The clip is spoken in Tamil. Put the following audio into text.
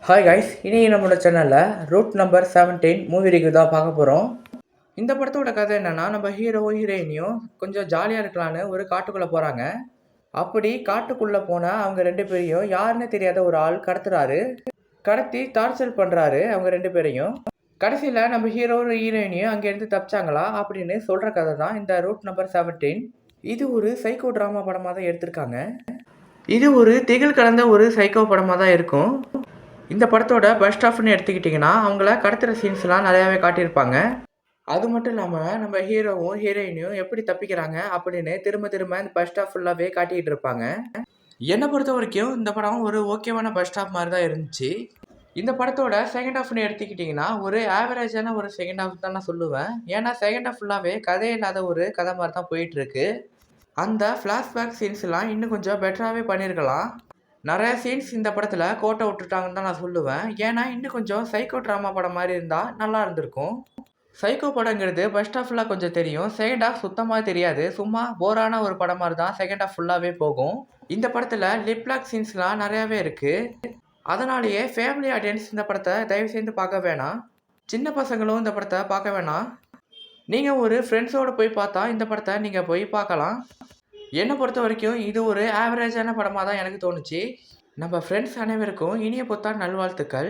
ஹாய் கைஸ், இனி நம்மளோட சேனலில் ரூட் நம்பர் 17 மூவி ரிவ்யூ தான் பார்க்க போகிறோம். இந்த படத்தோட கதை என்னென்னா, நம்ம ஹீரோவும் ஹீரோயினியும் கொஞ்சம் ஜாலியாக இருக்கலான்னு ஒரு காட்டுக்குள்ளே போகிறாங்க. அப்படி காட்டுக்குள்ளே போனால் அவங்க 2 பேரையும் யாருன்னு தெரியாத ஒரு ஆள் கடத்துறாரு. கடத்தி டார்ச்சர் பண்ணுறாரு அவங்க 2 பேரையும். கடைசியில் நம்ம ஹீரோவும் ஹீரோயினியும் அங்கேருந்து தப்பிச்சாங்களா அப்படின்னு சொல்கிற கதை தான் இந்த ரூட் நம்பர் 17. இது ஒரு சைக்கோ ட்ராமா படமாக தான் எடுத்திருக்காங்க. இது ஒரு திகில் கலந்த ஒரு சைக்கோ படமாக தான் இருக்கும். இந்த படத்தோட பெஸ்ட் ஆஃப்னு எடுத்துக்கிட்டிங்கன்னா அவங்கள கடத்துகிற சீன்ஸ்லாம் நிறையாவே காட்டியிருப்பாங்க. அது மட்டும் இல்லாமல் நம்ம ஹீரோவும் ஹீரோயினியும் எப்படி தப்பிக்கிறாங்க அப்படின்னு திரும்ப திரும்ப இந்த பெஸ்ட் ஆஃப் ஃபுல்லாகவே காட்டிக்கிட்டு இருப்பாங்க. என்னை பொறுத்த வரைக்கும் இந்த படம் ஒரு ஓகேவான பெஸ்ட் ஆஃப் மாதிரி தான் இருந்துச்சு. இந்த படத்தோட செகண்ட் ஆஃப்னு எடுத்துக்கிட்டிங்கன்னா ஒரு ஆவரேஜான ஒரு செகண்ட் ஆஃப் தான் நான் சொல்லுவேன். ஏன்னா செகண்ட் ஆஃப் ஃபுல்லாகவே கதையே இல்லாத ஒரு கதை மாதிரி தான் போயிட்டுருக்கு. அந்த ஃப்ளாஷ்பேக் சீன்ஸ்லாம் இன்னும் கொஞ்சம் பெட்டராகவே பண்ணியிருக்கலாம். நிறைய சீன்ஸ் இந்த படத்தில் கோட்டை விட்டுட்டாங்கன்னு தான் நான் சொல்லுவேன். ஏன்னா இன்னும் கொஞ்சம் சைக்கோ ட்ராமா படம் மாதிரி இருந்தால் நல்லா இருந்திருக்கும். சைக்கோ படங்கிறது ஃபர்ஸ்ட் ஆஃப் ஃபுல்லாக கொஞ்சம் தெரியும், செகண்ட் ஆஃப் சுத்தமாக தெரியாது. சும்மா போரான ஒரு படம் மாதிரி தான் செகண்ட் ஆஃப் ஃபுல்லாகவே போகும். இந்த படத்தில் லிப்லாக் சீன்ஸ்லாம் நிறையாவே இருக்குது. அதனாலேயே ஃபேமிலி ஆடியன்ஸ் இந்த படத்தை தயவு செய்து பார்க்க வேணாம். சின்ன பசங்களும் இந்த படத்தை பார்க்க வேணாம். நீங்கள் ஒரு ஃப்ரெண்ட்ஸோடு போய் பார்த்தா இந்த படத்தை நீங்கள் போய் பார்க்கலாம். என்னை பொறுத்த வரைக்கும் இது ஒரு ஆவரேஜான படமாக தான் எனக்கு தோணுச்சு. நம்ம ஃப்ரெண்ட்ஸ் அனைவருக்கும் இனிய புத்தாண்டு நல்வாழ்த்துக்கள்.